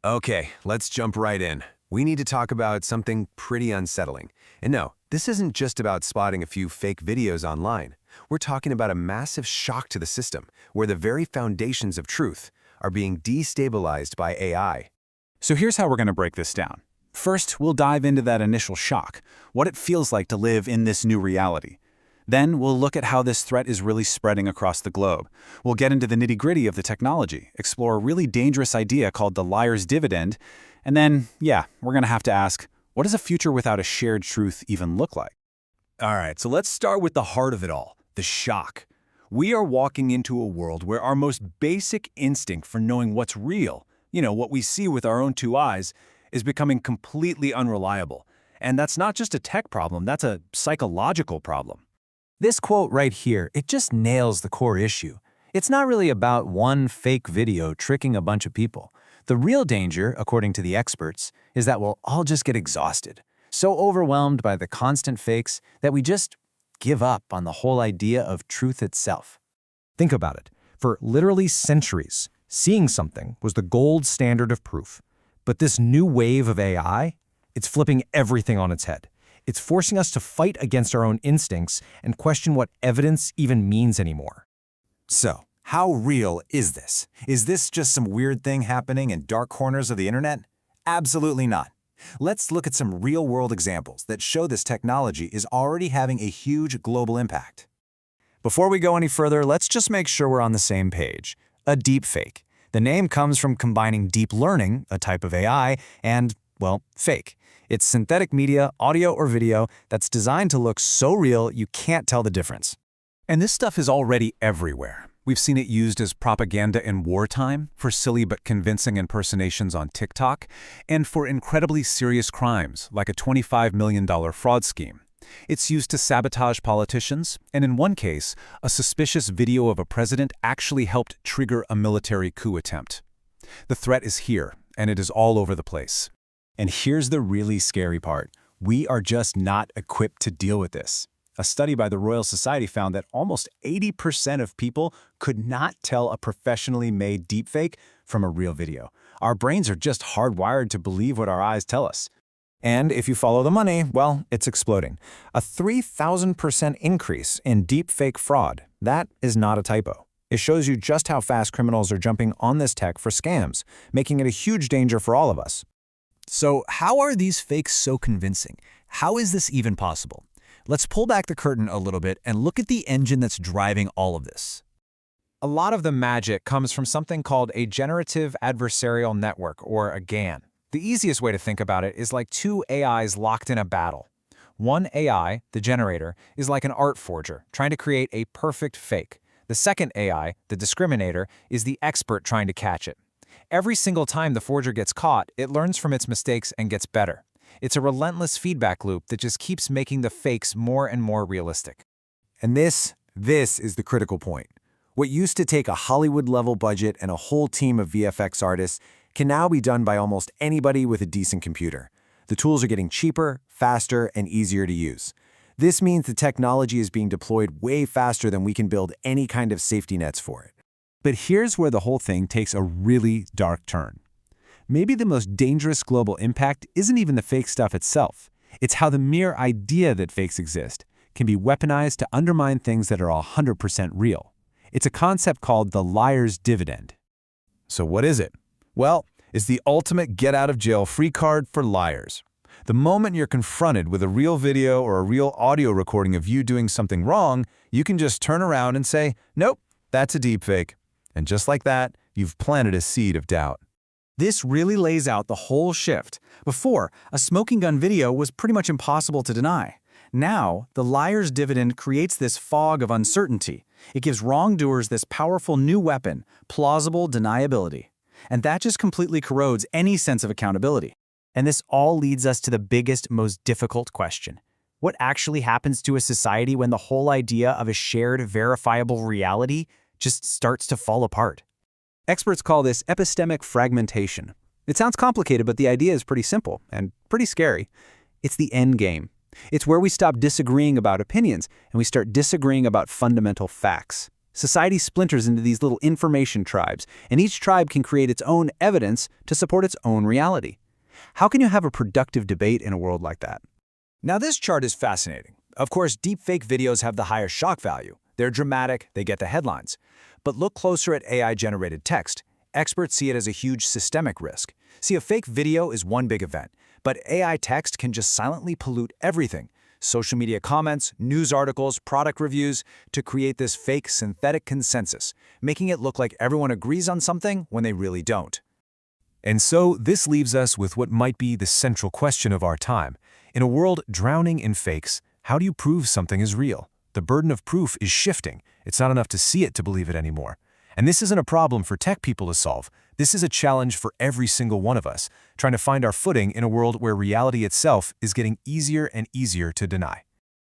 Okay, let's jump right in. We need to talk about something pretty unsettling. And no, this isn't just about spotting a few fake videos online. We're talking about a massive shock to the system, where the very foundations of truth are being destabilized by AI. So here's how we're going to break this down. First, we'll dive into that initial shock, what it feels like to live in this new reality. Then we'll look at how this threat is really spreading across the globe. We'll get into the nitty-gritty of the technology, explore a really dangerous idea called the liar's dividend, and then, we're going to have to ask, what does a future without a shared truth even look like? All right, so let's start with the heart of it all, the shock. We are walking into a world where our most basic instinct for knowing what's real, what we see with our own two eyes, is becoming completely unreliable. And that's not just a tech problem, that's a psychological problem. This quote right here, it just nails the core issue. It's not really about one fake video tricking a bunch of people. The real danger, according to the experts, is that we'll all just get exhausted, so overwhelmed by the constant fakes that we just give up on the whole idea of truth itself. Think about it. For literally centuries, seeing something was the gold standard of proof. But this new wave of AI, it's flipping everything on its head. It's forcing us to fight against our own instincts and question what evidence even means anymore. So, how real is this? Is this just some weird thing happening in dark corners of the internet? Absolutely not. Let's look at some real-world examples that show this technology is already having a huge global impact. Before we go any further, let's just make sure we're on the same page. A deepfake. The name comes from combining deep learning, a type of AI, and, well, fake. It's synthetic media, audio or video, that's designed to look so real you can't tell the difference. And this stuff is already everywhere. We've seen it used as propaganda in wartime, for silly but convincing impersonations on TikTok, and for incredibly serious crimes, like a $25 million fraud scheme. It's used to sabotage politicians, and in one case, a suspicious video of a president actually helped trigger a military coup attempt. The threat is here, and it is all over the place. And here's the really scary part. We are just not equipped to deal with this. A study by the Royal Society found that almost 80% of people could not tell a professionally made deepfake from a real video. Our brains are just hardwired to believe what our eyes tell us. And if you follow the money, well, it's exploding. A 3,000% increase in deepfake fraud. That is not a typo. It shows you just how fast criminals are jumping on this tech for scams, making it a huge danger for all of us. So how are these fakes so convincing? How is this even possible? Let's pull back the curtain a little bit and look at the engine that's driving all of this. A lot of the magic comes from something called a generative adversarial network, or a GAN. The easiest way to think about it is like two AIs locked in a battle. One AI, the generator, is like an art forger, trying to create a perfect fake. The second AI, the discriminator, is the expert trying to catch it. Every single time the forger gets caught, it learns from its mistakes and gets better. It's a relentless feedback loop that just keeps making the fakes more and more realistic. And this is the critical point. What used to take a Hollywood-level budget and a whole team of VFX artists can now be done by almost anybody with a decent computer. The tools are getting cheaper, faster, and easier to use. This means the technology is being deployed way faster than we can build any kind of safety nets for it. But here's where the whole thing takes a really dark turn. Maybe the most dangerous global impact isn't even the fake stuff itself. It's how the mere idea that fakes exist can be weaponized to undermine things that are 100% real. It's a concept called the liar's dividend. So what is it? Well, it's the ultimate get-out-of-jail-free card for liars. The moment you're confronted with a real video or a real audio recording of you doing something wrong, you can just turn around and say, nope, that's a deepfake. And just like that, you've planted a seed of doubt. This really lays out the whole shift. Before, a smoking gun video was pretty much impossible to deny. Now, the liar's dividend creates this fog of uncertainty. It gives wrongdoers this powerful new weapon, plausible deniability. And that just completely corrodes any sense of accountability. And this all leads us to the biggest, most difficult question. What actually happens to a society when the whole idea of a shared, verifiable reality just starts to fall apart? Experts call this epistemic fragmentation. It sounds complicated, but the idea is pretty simple and pretty scary. It's the end game. It's where we stop disagreeing about opinions and we start disagreeing about fundamental facts. Society splinters into these little information tribes, and each tribe can create its own evidence to support its own reality. How can you have a productive debate in a world like that? Now this chart is fascinating. Of course, deepfake videos have the higher shock value. They're dramatic, they get the headlines. But look closer at AI-generated text. Experts see it as a huge systemic risk. See, a fake video is one big event, but AI text can just silently pollute everything. Social media comments, news articles, product reviews, to create this fake synthetic consensus, making it look like everyone agrees on something when they really don't. And so this leaves us with what might be the central question of our time. In a world drowning in fakes, how do you prove something is real? The burden of proof is shifting. It's not enough to see it to believe it anymore. And this isn't a problem for tech people to solve. This is a challenge for every single one of us, trying to find our footing in a world where reality itself is getting easier and easier to deny.